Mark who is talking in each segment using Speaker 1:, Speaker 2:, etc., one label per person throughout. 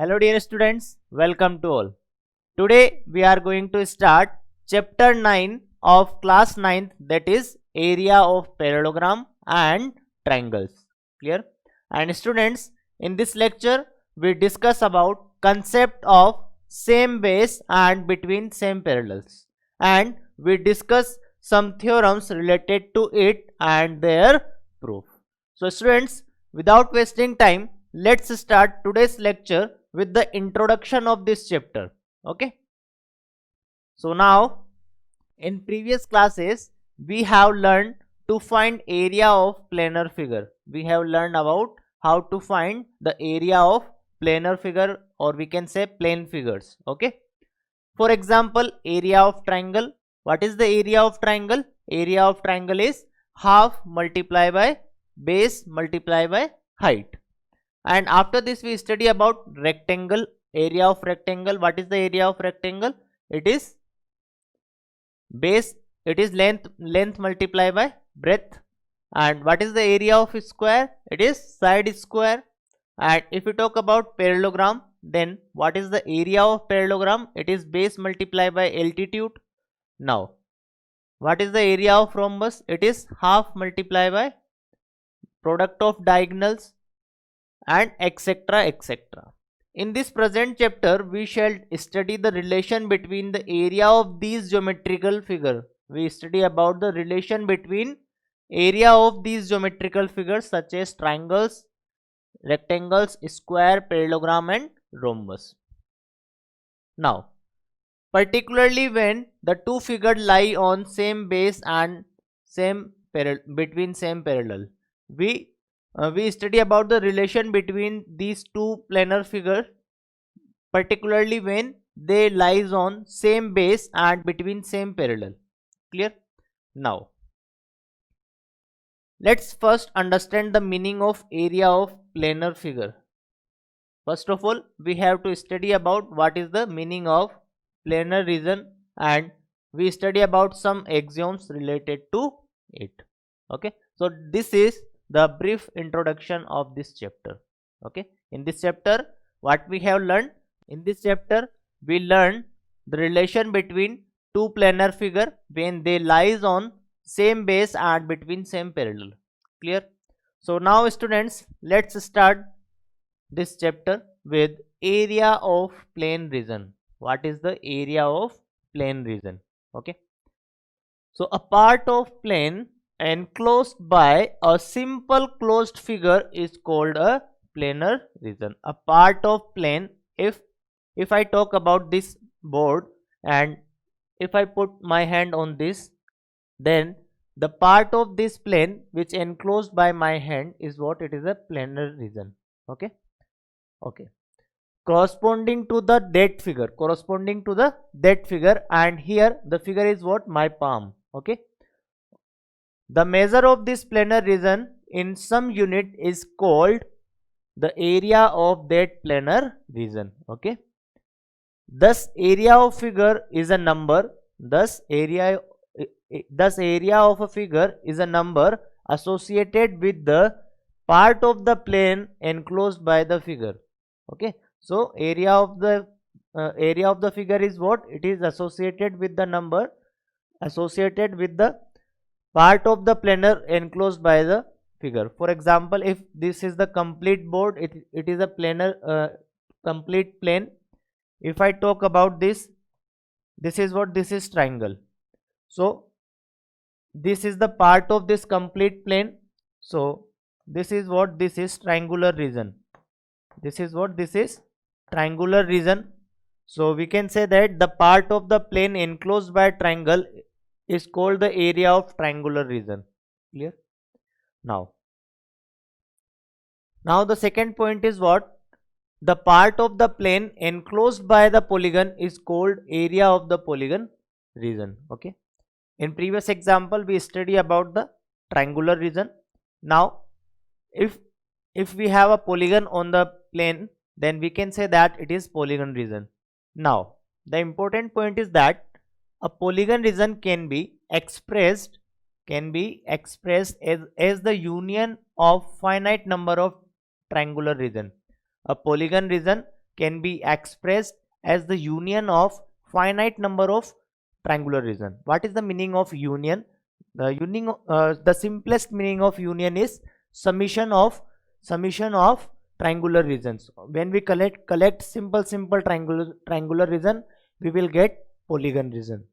Speaker 1: Hello dear students, welcome to all. Today we are going to start chapter 9 of class 9th, that is area of parallelogram and triangles. Clear? And students, in this lecture we discuss about concept of same base and between same parallels, and we discuss some theorems related to it and their proof. So students, without wasting time, let's start today's lecture with the introduction of this chapter. Okay, so now in previous classes we have learned to find area of planar figure. We have learned about how to find the area of planar figure, or we can say plane figures. Okay, for example, area of triangle. What is the area of triangle? Area of triangle is half multiplied by base multiplied by height. And after this we study about rectangle. Area of rectangle. What is the area of rectangle? It is base, it is length multiplied by breadth. And what is the area of square? It is side square. And if we talk about parallelogram, then what is the area of parallelogram? It is base multiplied by altitude. Now what is the area of rhombus? It is half multiplied by product of diagonals, and etc etc. In this present chapter we shall study the relation between the area of these geometrical figure. We study about the relation between area of these geometrical figures such as triangles, rectangles, square, parallelogram and rhombus. Now particularly when the two figures lie on same base and between same parallel, we study about the relation between these two planar figures, particularly when they lies on same base and between same parallel. Clear? Now let's first understand the meaning of area of planar figure. First of all, we have to study about what is the meaning of planar region, and we study about some axioms related to it. Okay, so this is the brief introduction of this chapter. Okay, in this chapter what we have learned? In this chapter we learn the relation between two planar figure when they lies on same base and between same parallel. Clear? So now students, let's start this chapter with area of plane region. What is the area of plane region? Okay, so a part of plane enclosed by a simple closed figure is called a planar region. A part of plane, if I talk about this board and if I put my hand on this, then the part of this plane which enclosed by my hand is what? It is a planar region. Okay, okay, corresponding to the that figure, and here the figure is what? My palm. Okay, the measure of this planar region in some unit is called the area of that planar region. Okay, thus area of figure is a number. Thus area of a figure is a number associated with the part of the plane enclosed by the figure. Okay, so area of the figure is what? It is associated with the number associated with the part of the planar enclosed by the figure. For example, if this is the complete board, it is a planar complete plane. If I talk about this is what? This is triangle. So this is the part of this complete plane. So this is what? This is triangular region. This is what? This is triangular region. So we can say that the part of the plane enclosed by triangle is called the area of triangular region. Clear? Now the second point is what? The part of the plane enclosed by the polygon is called area of the polygon region. Okay, in previous example we study about the triangular region. Now if we have a polygon on the plane, then we can say that it is polygon region. Now the important point is that a polygon region can be expressed as the union of finite number of triangular region. A polygon region can be expressed as the union of finite number of triangular region. What is the meaning of union? The simplest meaning of union is summation of triangular regions. When we collect simple triangular region, we will get polygon region.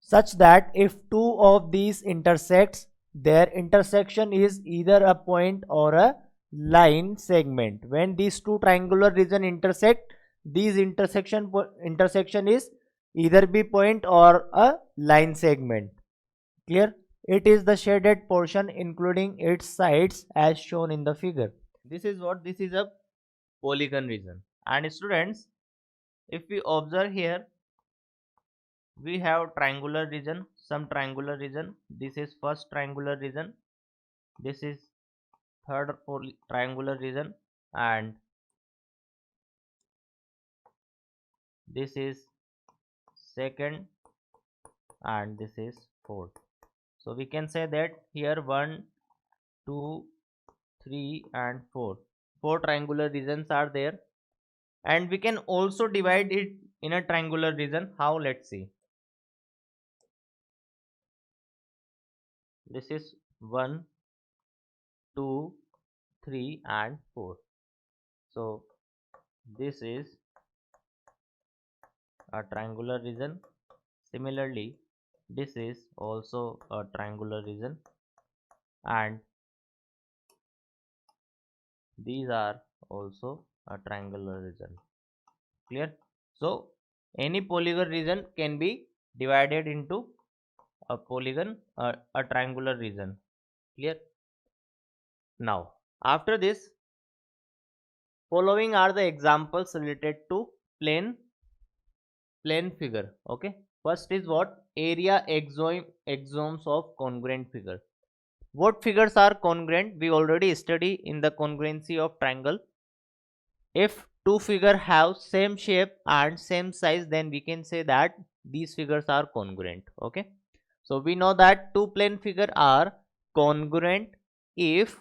Speaker 1: Such that if two of these intersects, their intersection is either a point or a line segment. When these two triangular region intersect, these intersection is either be point or a line segment. Clear? It is the shaded portion including its sides as shown in the figure. This is a polygon region. And students, if we observe here, we have triangular region, some triangular region. This is first triangular region, this is third triangular region, and this is second, and this is fourth. So we can say that here 1 2 3 and 4 triangular regions are there, and we can also divide it in a triangular region. How? Let's see. This is 1 2 3 and 4. So this is a triangular region. Similarly, this is also a triangular region, and these are also a triangular region. Clear? So any polygon region can be divided into a triangular region. Clear? Now, after this, following are the examples related to plane figure. Okay. First is what? Area axioms of congruent figure. What figures are congruent? We already study in the congruency of triangle. If two figures have same shape and same size, then we can say that these figures are congruent. Okay. So we know that two plane figures are congruent if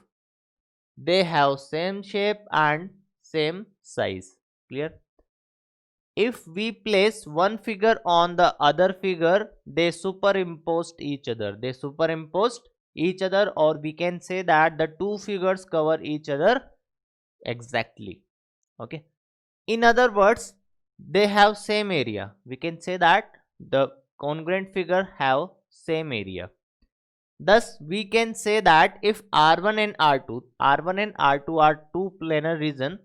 Speaker 1: they have same shape and same size. Clear? If we place one figure on the other figure, they superimposed each other. Or we can say that the two figures cover each other exactly. Okay. In other words, they have same area. We can say that the congruent figure have same area. Thus, we can say that if R1 and R2 are two planar region,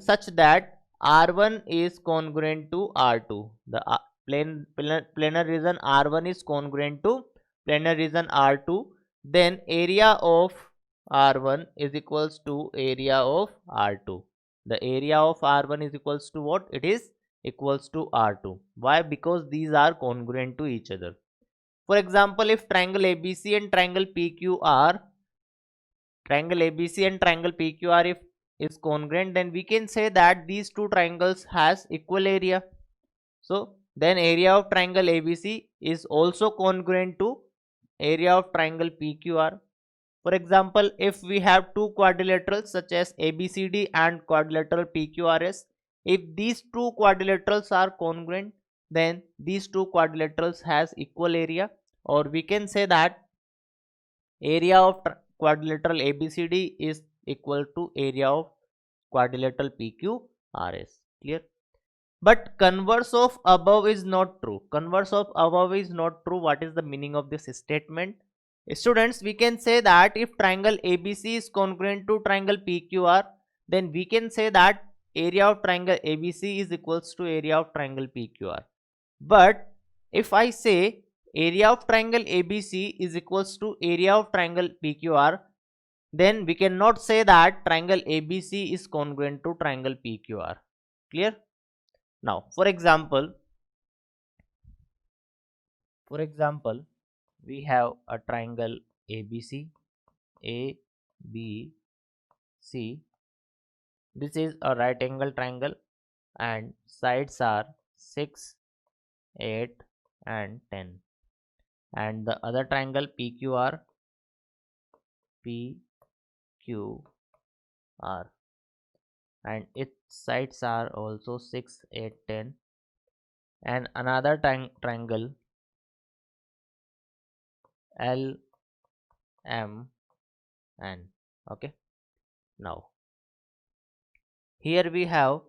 Speaker 1: such that R1 is congruent to R2. The planar region R1 is congruent to planar region R2. Then area of R1 is equals to area of R2. The area of R1 is equals to what? It is equals to R2. Why? Because these are congruent to each other. For example, if triangle ABC and triangle PQR if is congruent, then we can say that these two triangles has equal area. So then area of triangle ABC is also congruent to area of triangle PQR. For example, if we have two quadrilaterals such as ABCD and quadrilateral PQRS, if these two quadrilaterals are congruent, then these two quadrilaterals has equal area, or we can say that area of quadrilateral ABCD is equal to area of quadrilateral PQRS. Clear? But converse of above is not true. What is the meaning of this statement? Students, we can say that if triangle ABC is congruent to triangle PQR, then we can say that area of triangle ABC is equals to area of triangle PQR. But if I say area of triangle ABC is equals to area of triangle PQR, then we cannot say that triangle ABC is congruent to triangle PQR. Clear? Now, for example, we have a triangle ABC. This is a right angle triangle and sides are 6, 8 and 10. And the other triangle PQR. and its sides are also 6, 8, 10, and another triangle LMN. Okay, now here we have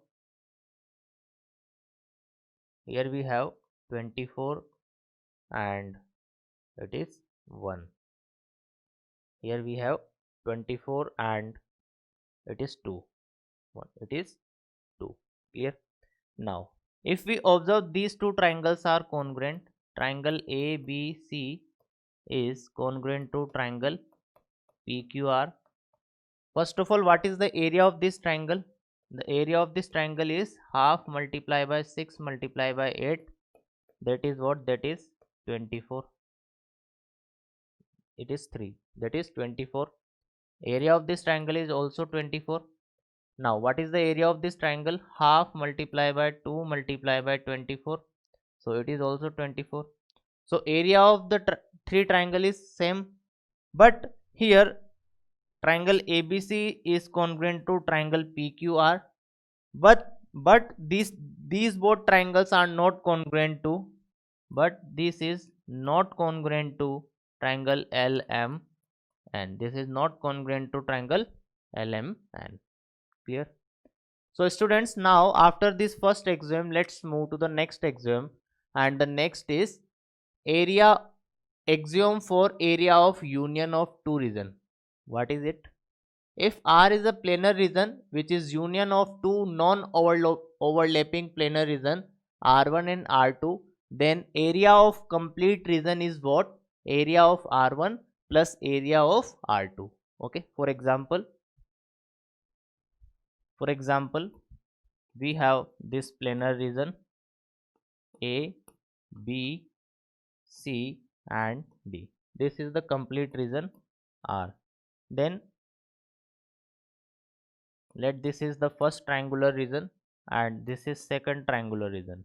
Speaker 1: 24 and it is 1. Here we have 24 and it is 2. 1, it is 2. Clear? Now, if we observe these two triangles are congruent, triangle ABC is congruent to triangle PQR. First of all, what is the area of this triangle? The area of this triangle is half multiplied by 6 multiplied by 8. That is what? That is 24. It is 3. That is 24. Area of this triangle is also 24. Now, what is the area of this triangle? Half multiplied by 2 multiplied by 24. So, it is also 24. So, area of the three triangle is same. But here, triangle ABC is congruent to triangle PQR. But these both triangles are not congruent to. But this is not congruent to triangle LM. And this is not congruent to triangle LMN. Clear? So students, now after this first axiom, let's move to the next axiom, and the next is area axiom for area of union of two region. What is it? If R is a planar region which is union of two non-overlapping planar region R1 and R2, then area of complete region is what? Area of R1 plus area of R2. Okay, for example, we have this planar region A, B, C and D. This is the complete region R. Then let this is the first triangular region and this is second triangular region.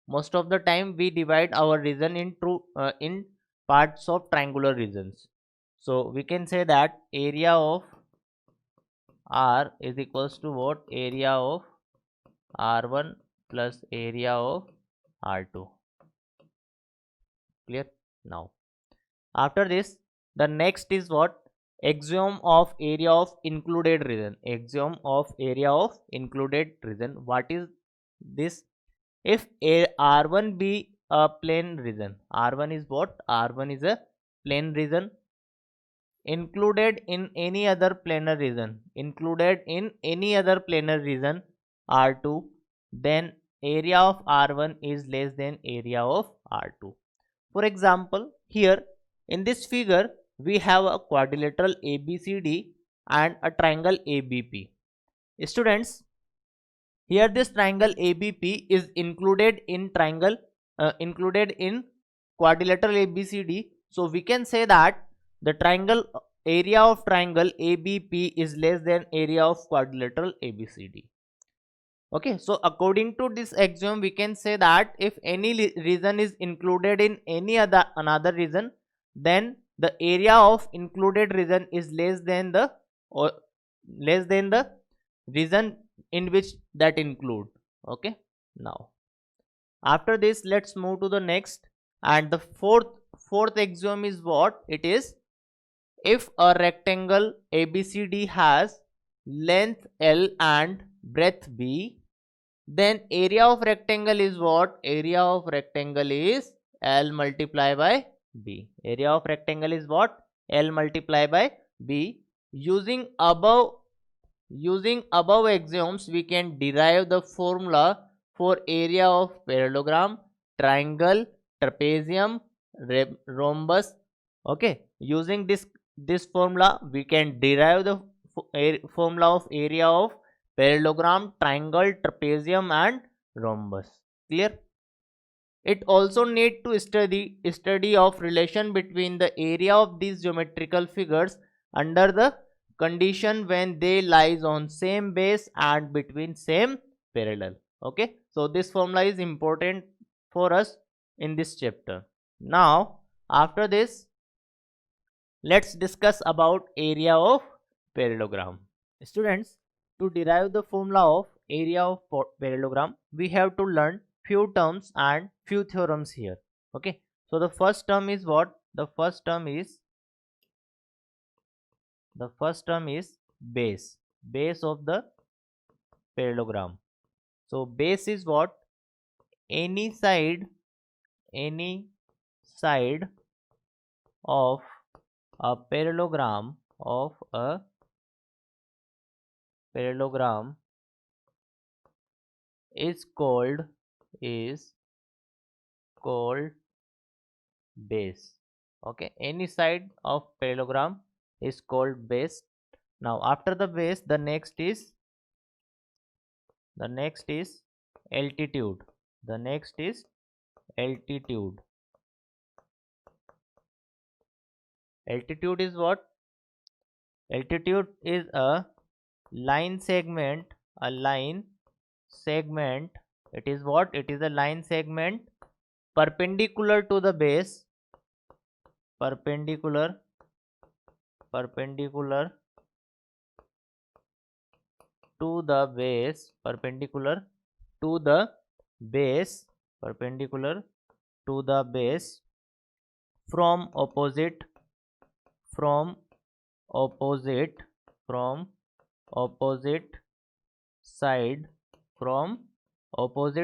Speaker 1: Most of the time we divide our region into in parts of triangular regions. So we can say that area of R is equals to what? Area of R1 plus area of R2. Clear? Now after this, the next is what? Axiom of area of included region. Axiom of area of included region. What is this? If R1 be a plane region, R1 is what? R1 is a plane region included in any other planar region, R2, then area of R1 is less than area of R2. For example, here in this figure we have a quadrilateral ABCD and a triangle ABP. Students, here this triangle ABP is included in quadrilateral ABCD. So we can say that the area of triangle ABP is less than area of quadrilateral ABCD. Okay, so according to this axiom, we can say that if any region is included in another region, then the area of included region is less than the region in which that include. Okay, now after this, let's move to the next, and the fourth axiom is what? It is if a rectangle ABCD has length L and breadth B, then area of rectangle is what? Area of rectangle is L multiplied by B. Area of rectangle is what? L multiplied by B. Using above axioms, we can derive the formula for area of parallelogram, triangle, trapezium, rhombus. Okay, using this formula, we can derive the formula of area of parallelogram, triangle, trapezium and rhombus. Clear? It also need to study of relation between the area of these geometrical figures under the condition when they lies on same base and between same parallel. Okay, so this formula is important for us in this chapter. Now after this, let's discuss about area of parallelogram. Students, to derive the formula of area of parallelogram, we have to learn few terms and few theorems here. Okay, so the first term is what? The first term is base of the parallelogram. So base is what? Any side of a parallelogram is called base. Okay, any side of parallelogram is called base. Now after the base, the next is altitude. The next is altitude. Altitude is what? Altitude is a line segment. It is what? It is a line segment perpendicular to the base, perpendicular to the base, perpendicular to the base from opposite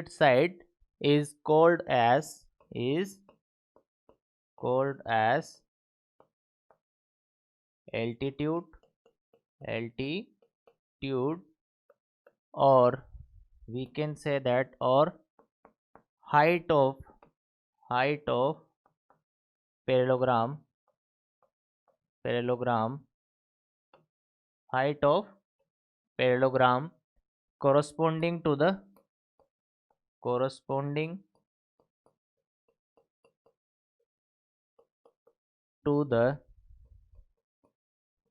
Speaker 1: side is called as altitude, or we can say that, or height of parallelogram, height of parallelogram corresponding to the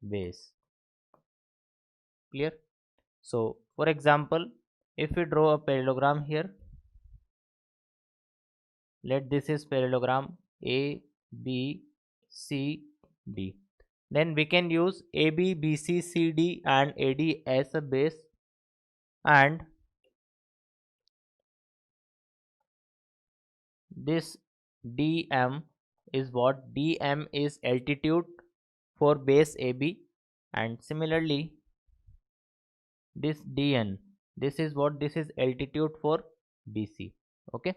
Speaker 1: base. Clear? So for example, if we draw a parallelogram here, let this is parallelogram A, B, C, D. Then we can use AB, BC, CD and AD as a base, and this DM is what? DM is altitude for base AB, and similarly this DN, this is what? This is altitude for BC. Okay,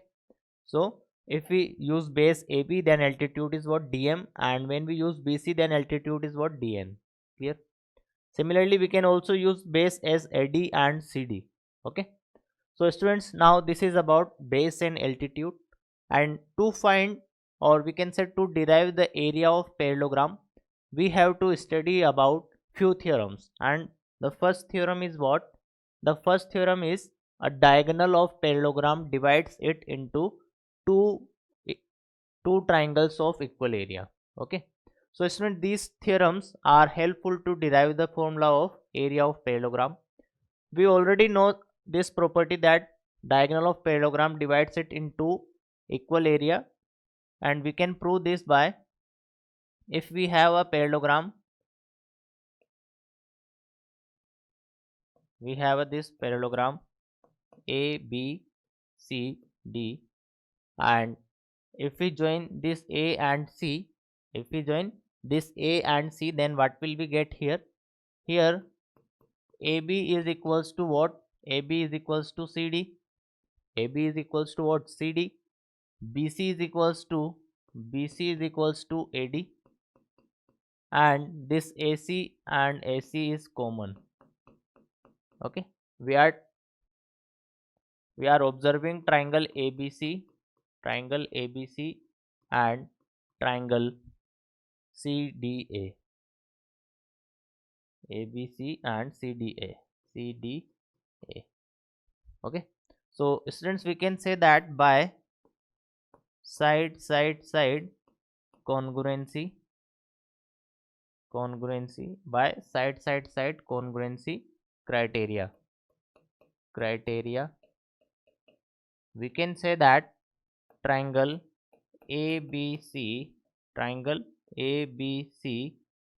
Speaker 1: so if we use base AB, then altitude is what? DM, and when we use BC, then altitude is what? DN. Clear? Similarly, we can also use base as AD and CD. Okay, so students, now this is about base and altitude, and to find, or we can say to derive the area of parallelogram, we have to study about few theorems. And the first theorem is what? The first theorem is a diagonal of parallelogram divides it into two triangles of equal area. Okay, so student, these theorems are helpful to derive the formula of area of parallelogram. We already know this property that diagonal of parallelogram divides it into equal area, and we can prove this by, if we have a parallelogram, we have this parallelogram A, B, C, D, and if we join this A and C, then what will we get here? Here AB is equals to what? AB is equals to CD. AB is equals to what? CD. BC is equals to AD, and this AC and AC is common. Okay, we are observing triangle ABC and triangle CDA. ABC and CDA. Okay, so students, we can say that by side congruency, by side congruency criteria, we can say that triangle ABC,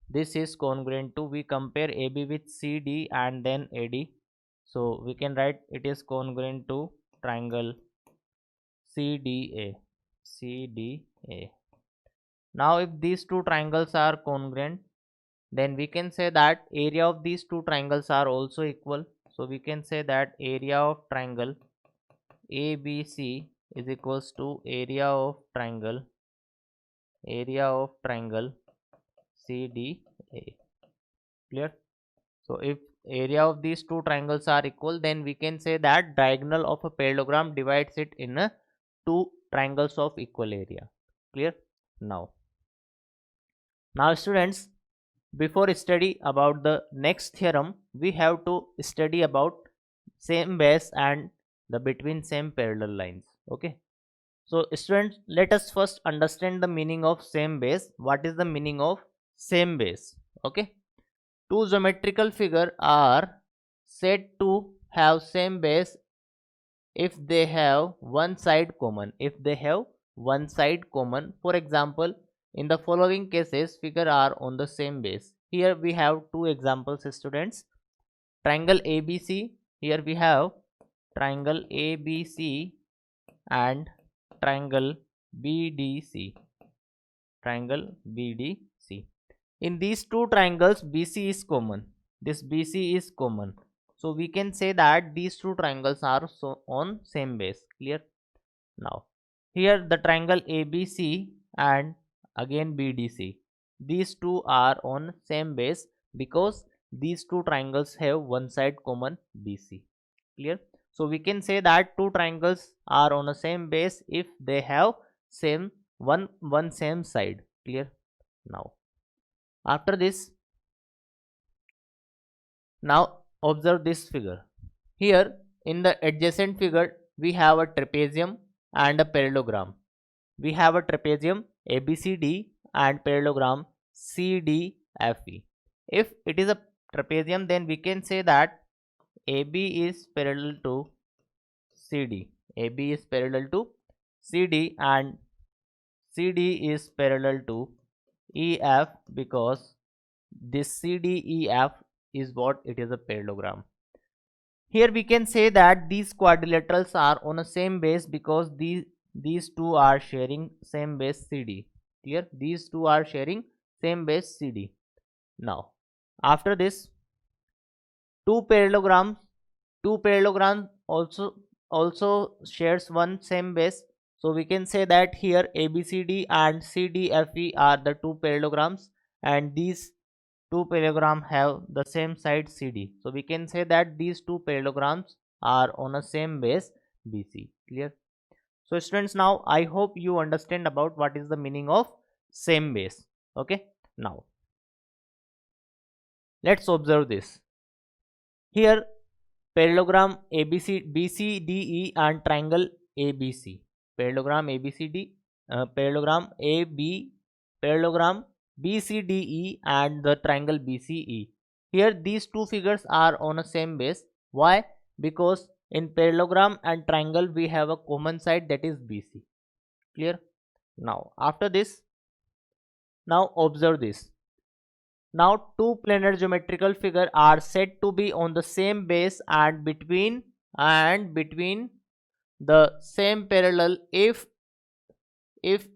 Speaker 1: this is congruent to, we compare AB with CD and then AD, So we can write it is congruent to triangle CDA. CDA. Now if these two triangles are congruent, then we can say that area of these two triangles are also equal. So we can say that area of triangle ABC is equals to area of triangle CDA. Clear? So if area of these two triangles are equal, then we can say that diagonal of a parallelogram divides it in a two triangles of equal area. Clear? Now students, before study about the next theorem, we have to study about same base and the between same parallel lines. Okay. So students, let us first understand the meaning of same base. What is the meaning of same base? Okay. Two geometrical figures are said to have same base if they have one side common. For example, in the following cases, figures are on the same base. Here we have two examples, students. Triangle ABC. Here we have triangle ABC and triangle BDC. In these two triangles, BC is common. This BC is common. So we can say that these two triangles are on same base. Clear? Now, here the triangle ABC and again BDC. These two are on same base because these two triangles have one side common, BC. Clear? So we can say that two triangles are on a same base if they have same same side. Clear? Now, after this, now observe this figure. Here in the adjacent figure, we have a trapezium and a parallelogram. We have a trapezium ABCD and parallelogram CDFE. If it is a trapezium, then we can say that AB is parallel to CD. AB is parallel to CD and CD is parallel to EF because this CDEF is what it is a parallelogram. Here we can say that these quadrilaterals are on a same base because these two are sharing same base CD. Clear? These two are sharing same base CD. Now, after this, two parallelograms also shares one same base. So we can say that here ABCD and CDFE are the two parallelograms and these two parallelograms have the same side CD. So we can say that these two parallelograms are on a same base BC. Clear? So students, now I hope you understand about what is the meaning of same base. Okay. Now let's observe this. Here parallelogram BCDE and triangle ABC. Parallelogram BCDE and the triangle BCE. Here these two figures are on a same base. Why? Because in parallelogram and triangle we have a common side, that is BC. Clear? Now after this, now observe this. Now two planar geometrical figures are said to be on the same base and between the same parallel if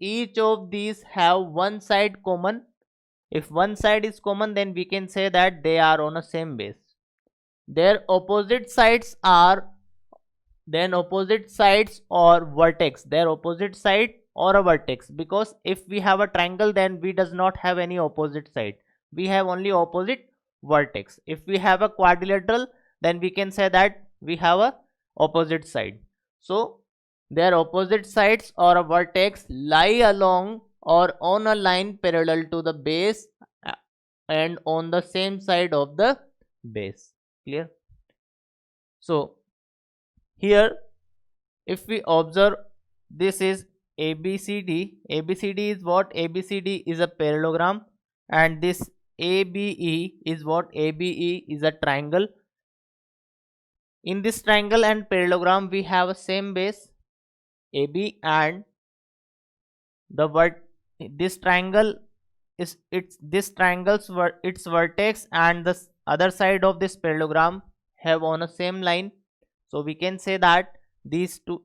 Speaker 1: each of these have one side common. If one side is common, then we can say that they are on a same base. Their opposite sides or vertex. Their opposite side or a vertex, because if we have a triangle, then we does not have any opposite side. We have only opposite vertex. If we have a quadrilateral, then we can say that we have a opposite side. So their opposite sides or a vertex lie along or on a line parallel to the base and on the same side of the base. Clear? So here if we observe, this is ABCD. ABCD is what? ABCD is a parallelogram, and this ABE is what? ABE is a triangle. In this triangle and parallelogram we have a same base AB, and this triangle is its vertex, and the other side of this parallelogram have on a same line. So we can say that these two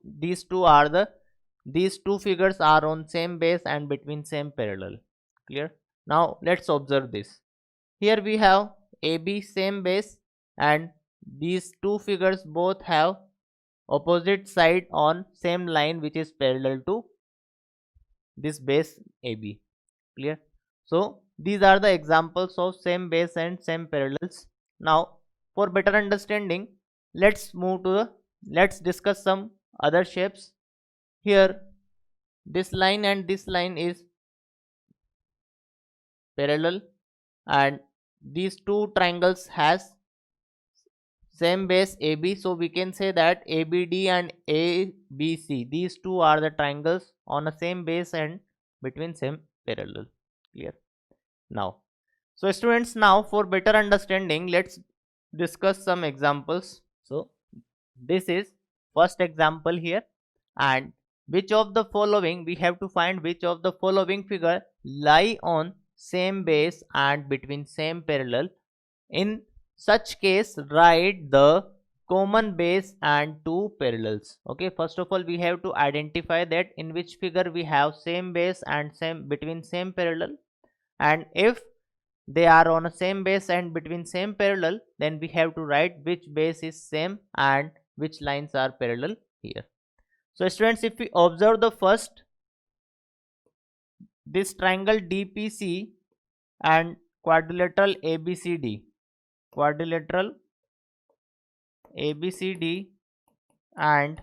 Speaker 1: figures are on same base and between same parallel. Clear? Now let's observe this. Here we have AB same base, and these two figures both have opposite side on same line which is parallel to this base AB. Clear? So these are the examples of same base and same parallels. Now for better understanding, let's discuss some other shapes. Here this line and this line is parallel, and these two triangles has same base AB, so we can say that ABD and ABC, these two are the triangles on a same base and between same parallel. Clear? Now, so students, now for better understanding, let's discuss some examples. So this is first example here, and which of the following, we have to find which of the following figure lie on same base and between same parallel. In such case, write the common base and two parallels. Okay, first of all we have to identify that in which figure we have same base and same between same parallel, and if they are on a same base and between same parallel, then we have to write which base is same and which lines are parallel here. So students, if we observe the first, this triangle DPC and quadrilateral ABCD, quadrilateral ABCD and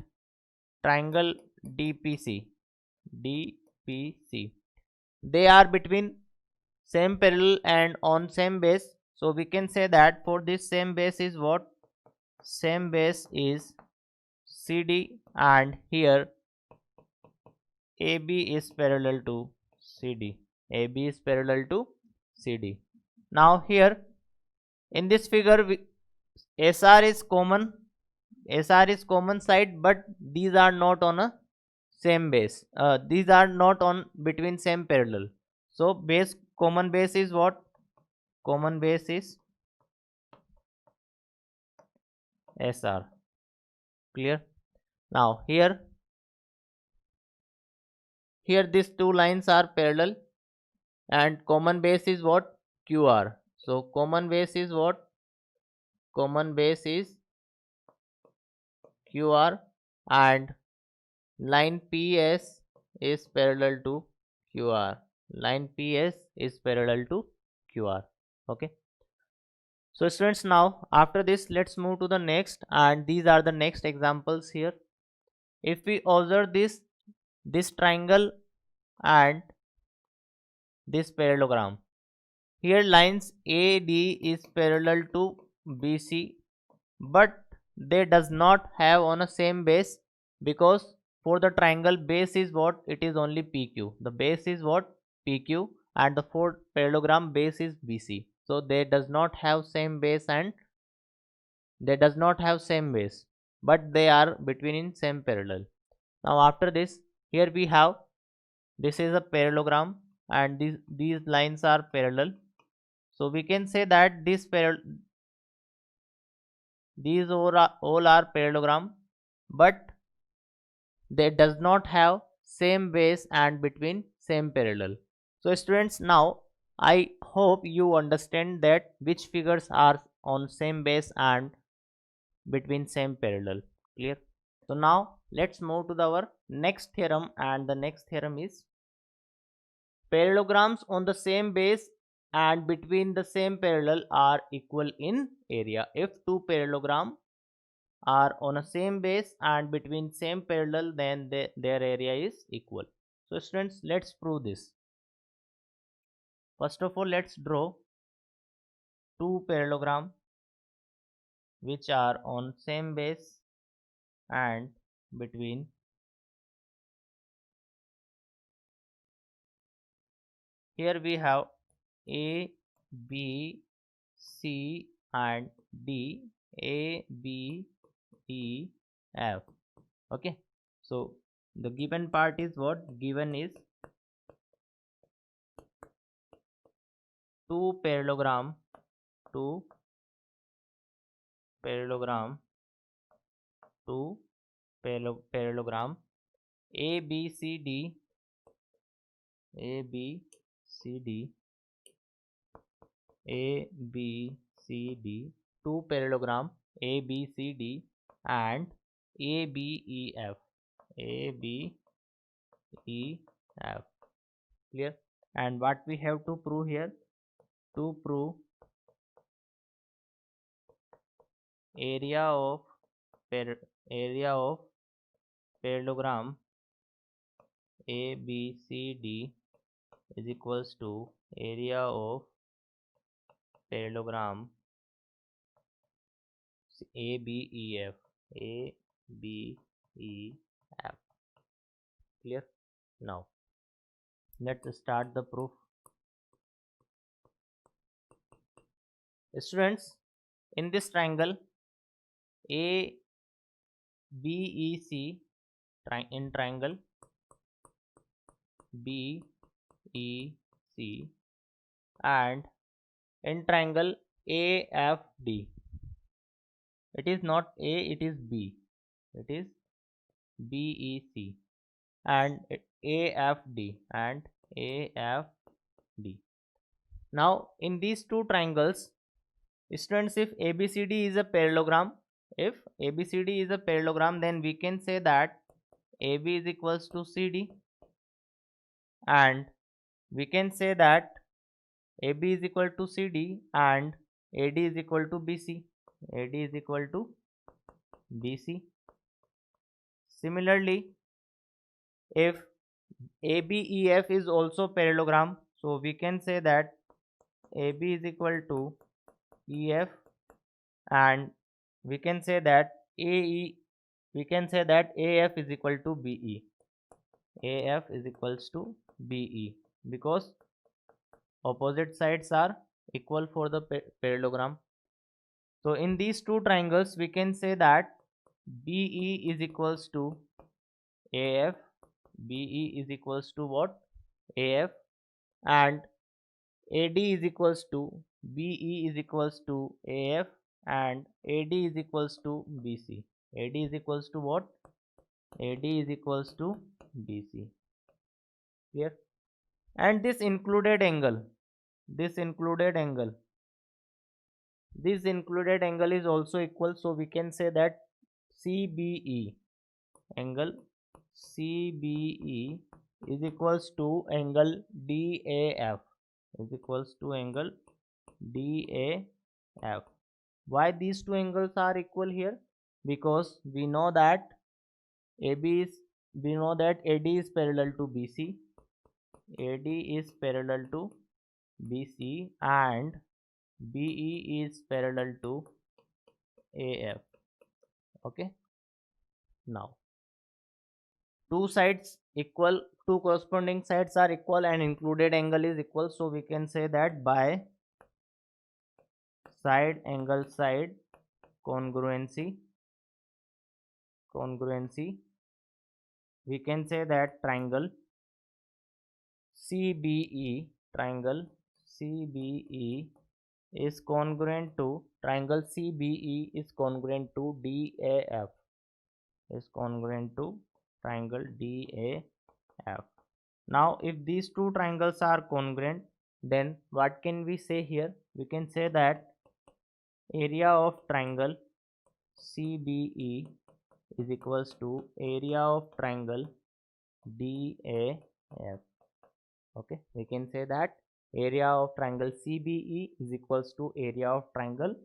Speaker 1: triangle DPC, they are between same parallel and on same base. So we can say that for this same base is what? Same base is CD, and here AB is parallel to CD. AB is parallel to CD. Now here in this figure SR is common. SR is common side, but these are not on a same base. These are not on between same parallel. So base, common base is what? Common base is SR. Clear? Now here these two lines are parallel, and common base is what? QR. So common base is what? Common base is QR, and line PS is parallel to QR. Line PS is parallel to QR. Okay. So students, now after this let's move to the next, and these are the next examples here. If we observe this triangle and this parallelogram, here lines AD is parallel to BC, but they does not have on a same base, because for the triangle base is what? It is only PQ. The base is what? PQ, and the for parallelogram base is BC. So they does not have same base and they does not have same base, but they are between in same parallel. Now after this, here we have, this is a parallelogram, and these lines are parallel. So we can say that these all are parallelogram, but they does not have same base and between same parallel. So students, now I hope you understand that which figures are on same base and between same parallel. Clear? So now let's move to our next theorem, and the next theorem is parallelograms on the same base and between the same parallel are equal in area if two parallelograms are on a same base and between same parallel, then their area is equal. So students, let's prove this. First of all, let's draw two parallelograms which are on same base and between here we have A, B, C and D, A, B, E, F. Okay, so the given part is what? Given is two two parallelogram to parallelogram ABCD two parallelogram ABCD and ABEF. Clear? And what we have to prove here? To prove area of parallelogram ABCD is equals to area of parallelogram ABEF. Clear? Now let's start the proof. Students, in this triangle ABEC, in triangle BEC and in triangle AFD, it is not A, it is B, it is BEC and AFD. Now in these two triangles, students, if ABCD is a parallelogram, then we can say that AB is equals to CD, and we can say that AB is equal to CD and AD is equal to BC. Similarly, if ABEF is also parallelogram, so we can say that AB is equal to EF, and we can say that AF is equal to BE. Because opposite sides are equal for the parallelogram. So in these two triangles we can say that BE is equals to AF, AF, and AD is equals to BE is equals to AF, and AD is equals to BC. AD is equals to what? AD is equals to BC. Clear? And this included angle is also equal, so we can say that angle CBE is equals to angle DAF. Why these two angles are equal here? Because we know that AD is parallel to BC, and BE is parallel to AF. Okay. Now two corresponding sides are equal and included angle is equal, so we can say that by side congruency, we can say that triangle CBE is congruent to DAF, triangle DAF. Now if these two triangles are congruent, then what can we say here? We can say that area of triangle CBE is equals to area of triangle DAF. Okay, we can say that area of triangle CBE is equals to area of triangle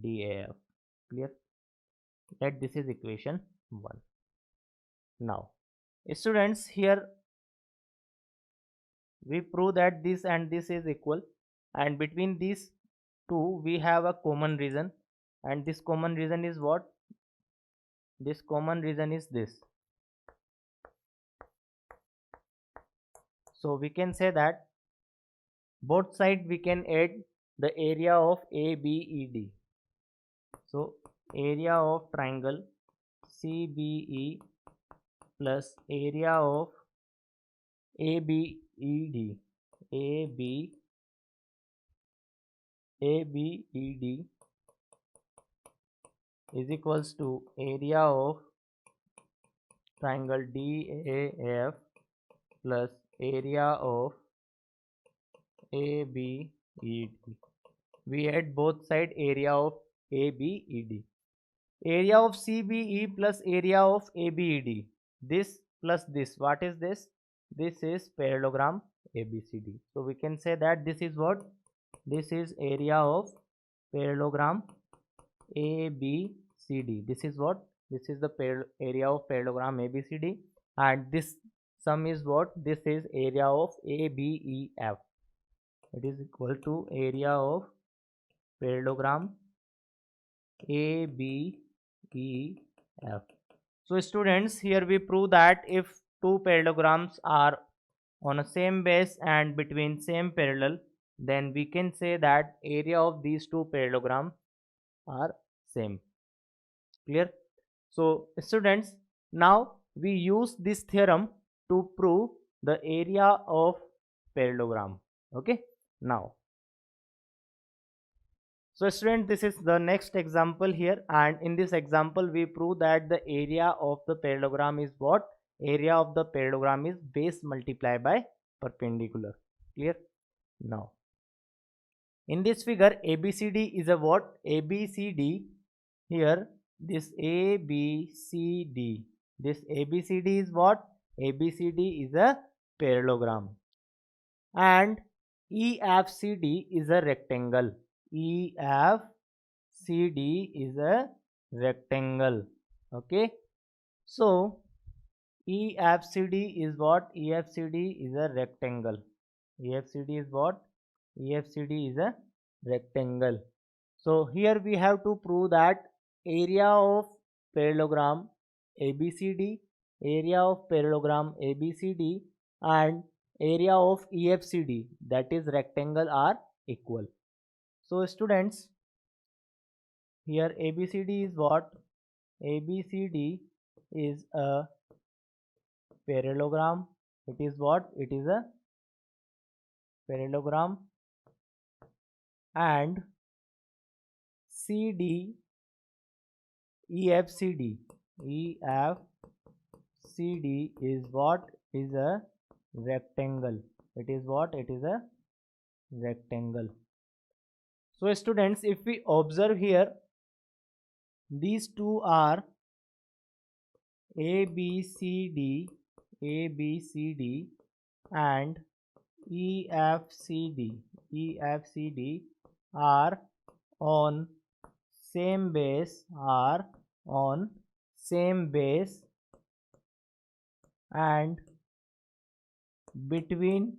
Speaker 1: DAF. Clear? That this is equation 1. Now students, here we prove that this and this is equal, and between these two we have a common region, and this common region is what? This common region is this. So we can say that both sides we can add the area of ABED. So area of triangle CBE plus area of ABED is equals to area of triangle DAF plus area of ABED. We add both side area of ABED. Area of CBE plus area of ABED. This plus this. What is this? This is parallelogram ABCD. So we can say that this is what? This is area of parallelogram ABCD. This is what? This is the area of parallelogram ABCD, and this sum is what? This is area of ABEF. It is equal to area of parallelogram ABEF. So students, here we prove that if two parallelograms are on a same base and between same parallel, then we can say that area of these two parallelograms are same. Clear? So students, now we use this theorem to prove the area of parallelogram. Okay, now, so student, this is the next example here, and in this example we prove that the area of the parallelogram is what? Area of the parallelogram is base multiplied by perpendicular. Clear? Now, in this figure ABCD is a what? ABCD. Here this ABCD, this ABCD is what? ABCD is a parallelogram, and EFCD is a rectangle. EFCD is a rectangle. Okay, so EFCD is what? EFCD is a rectangle. EFCD is what? EFCD is a rectangle. So here we have to prove that area of parallelogram ABCD, area of parallelogram ABCD, and area of EFCD, that is rectangle, are equal. So students, here ABCD is what? ABCD is a parallelogram. It is what? It is a parallelogram, and CD, EFCD is what? Is a rectangle. It is what? It is a rectangle. So students, if we observe here, these two are ABCD and EFCD are on same base, and between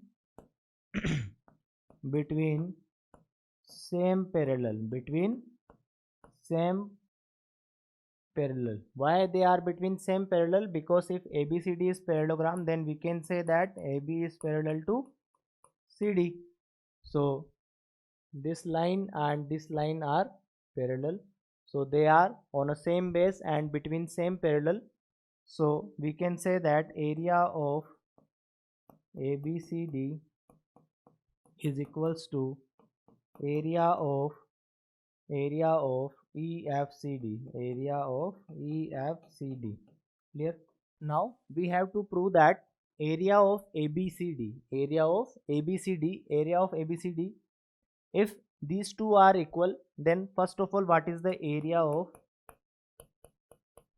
Speaker 1: same parallel, Why they are between same parallel? Because if ABCD is parallelogram, then we can say that AB is parallel to CD. So this line and this line are parallel, so they are on a same base and between same parallel. So we can say that area of ABCD is equals to area of EFCD. Clear? Now we have to prove that area of ABCD, if these two are equal, then first of all, what is the area of,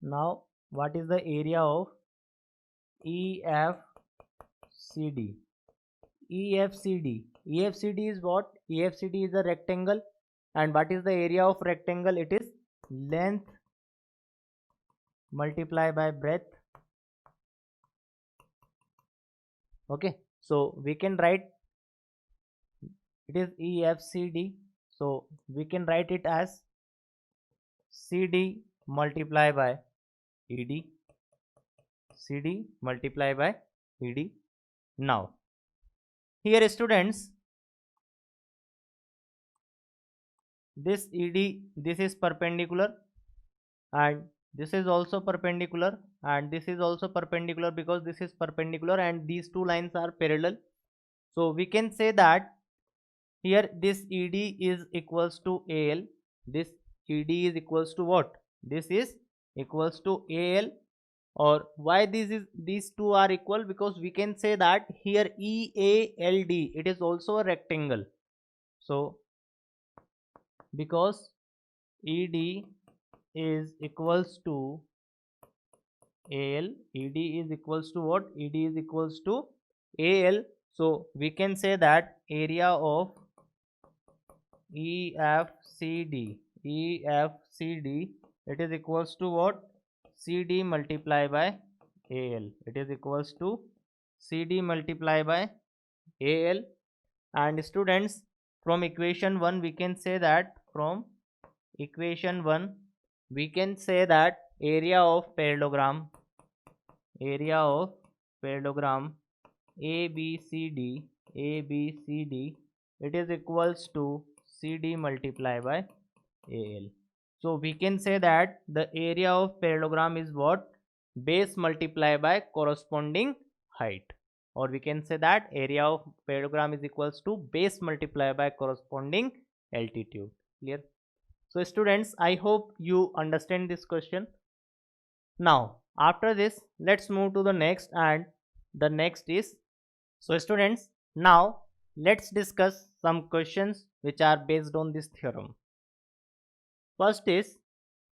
Speaker 1: now what is the area of EFCD? EFCD is what? EFCD is a rectangle, and what is the area of rectangle? It is length multiplied by breadth. Okay, so we can write it is EFCD, so we can write it as CD multiplied by ED. Now here students, this ED, this is perpendicular, and this is also perpendicular, and this is also perpendicular, because this is perpendicular and these two lines are parallel. So we can say that here this ED is equals to AL, this ED is equals to what? this is equals to AL. Or why these two are equal? Because we can say that here EALD, it is also a rectangle. So because ED is equals to AL, ED is equals to what? ED is equals to AL. So we can say that area of EFCD, it is equals to what? CD multiplied by AL. It is equals to CD multiplied by AL. And students, from equation 1 we can say that, from equation 1 we can say that area of parallelogram ABCD, it is equals to CD multiplied by AL. So we can say that the area of parallelogram is what? Base multiplied by corresponding height. Or we can say that area of parallelogram is equals to base multiplied by corresponding altitude. Clear? So students, I hope you understand this question. Now after this, let's move to the next, and the next is, so students, now let's discuss some questions which are based on this theorem. First is,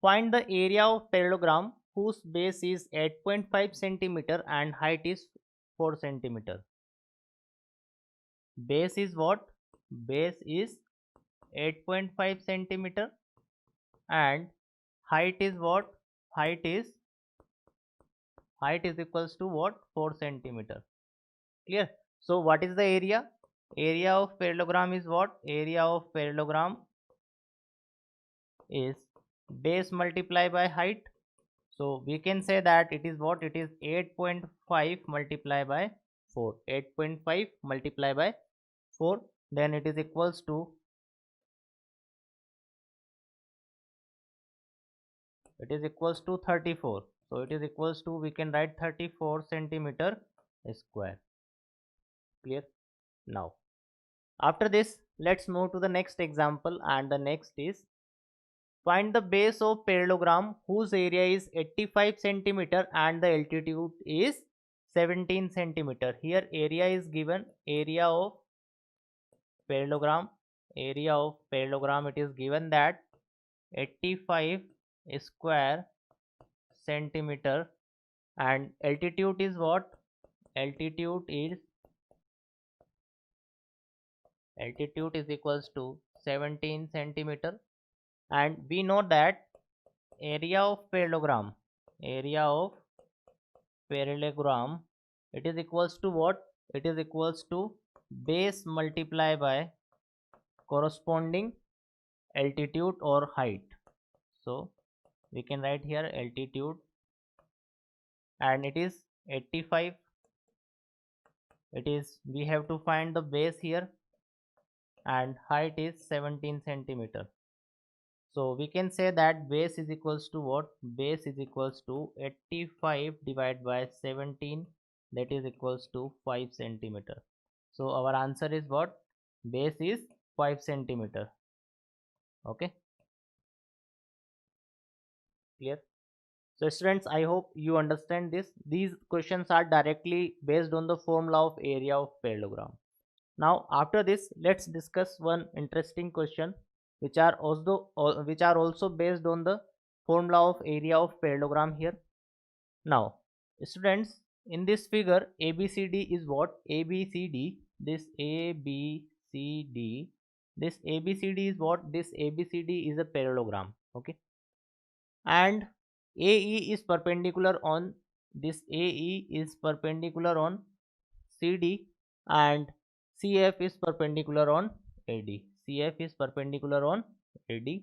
Speaker 1: find the area of parallelogram whose base is 8.5 centimeter and height is 4 centimeter. Base is what? Base is 8.5 centimeter and height is what? Height is equals to what? 4 centimeter. Clear? So what is the area? Area of parallelogram is what? Area of parallelogram is base multiplied by height. So we can say that it is what? It is 8.5 multiplied by 4. 8.5 multiplied by 4. Then it is equals to, it is equals to 34. So it is equals to, we can write 34 centimeter square. Clear? Now after this, let's move to the next example, and the next is, find the base of parallelogram whose area is 85 centimeter and the altitude is 17 centimeter. Here area is given, area of parallelogram, it is given that 85 square centimeter, and altitude is what? Altitude is equals to 17 centimeter. And we know that area of parallelogram, it is equals to what? It is equals to base multiplied by corresponding altitude or height. So we can write here altitude, and it is 85. It is, we have to find the base here, and height is 17 centimeter. So we can say that base is equals to what? Base is equals to 85 divided by 17, that is equals to 5 centimeter. So our answer is what? Base is 5 centimeter. Okay, clear? So students, I hope you understand this. These questions are directly based on the formula of area of parallelogram. Now after this, let's discuss one interesting question which are also based on the formula of area of parallelogram here. Now students, in this figure ABCD is what? ABCD, this ABCD is what? This ABCD is a parallelogram. Okay, and AE is perpendicular on, this AE is perpendicular on CD, and CF is perpendicular on AD. CF is perpendicular on AD.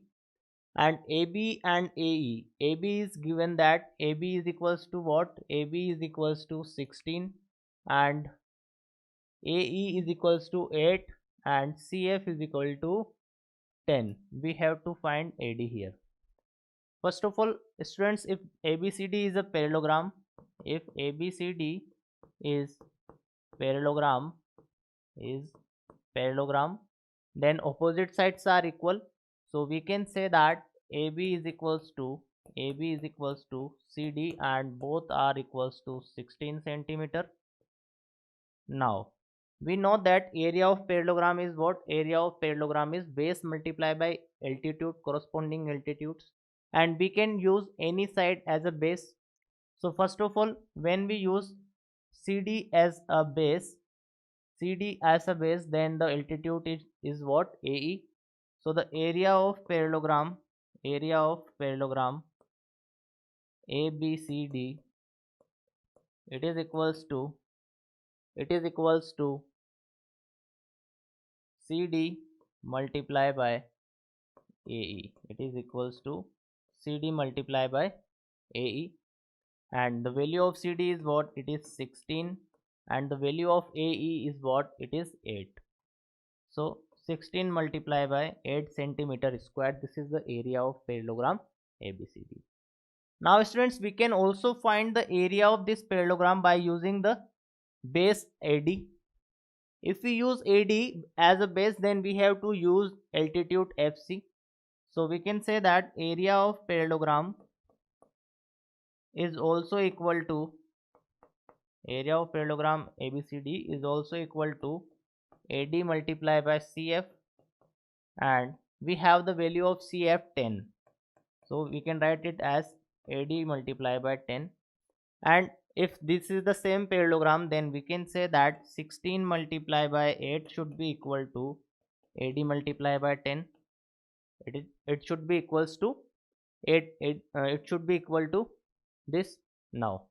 Speaker 1: And AB and AE. AB is given that AB is equals to what? AB is equals to 16 and AE is equals to 8 and CF is equal to 10. We have to find AD here. First of all, students, if ABCD is a parallelogram, if ABCD is parallelogram, then opposite sides are equal. So we can say that AB is equals to AB is equals to CD and both are equals to 16 centimeter. Now we know that area of parallelogram is what? Area of parallelogram is base multiplied by altitude, corresponding altitudes, and we can use any side as a base. So first of all, when we use CD as a base, then the altitude is what? AE. So the area of parallelogram ABCD, it is equals to CD multiplied by AE. It is equals to CD multiplied by AE, and the value of CD is what? It is 16, and the value of AE is what? It is 8. So 16 multiplied by 8 centimeter square. This is the area of parallelogram ABCD. Now students, we can also find the area of this parallelogram by using the base AD. If we use AD as a base, then we have to use altitude FC. So we can say that area of parallelogram is also equal to ABCD is also equal to AD multiplied by CF, and we have the value of CF 10. So we can write it as AD multiplied by 10, and if this is the same parallelogram, then we can say that 16 multiplied by 8 should be equal to AD multiplied by 10. It should be equals to 8, it should be equal to this. Now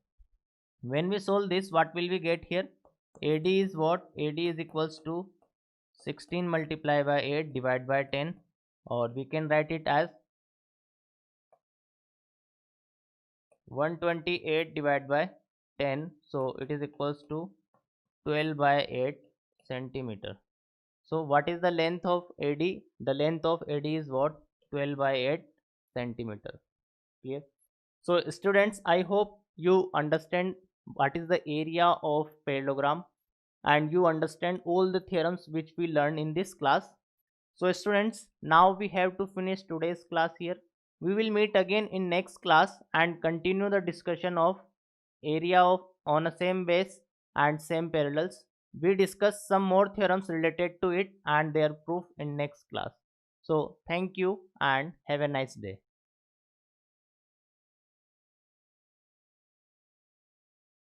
Speaker 1: when we solve this, what will we get here? AD is what? AD is equals to 16 multiplied by 8 divided by 10, or we can write it as 128 divided by 10. So it is equals to 12 by 8 centimeter. So what is the length of AD? The length of AD is what? 12 by 8 centimeter. Clear? So students, I hope you understand what is the area of parallelogram, and you understand all the theorems which we learned in this class. So students, now we have to finish today's class here. We will meet again in next class and continue the discussion of area of on a same base and same parallels. We discuss some more theorems related to it and their proof in next class. So thank you and have a nice day.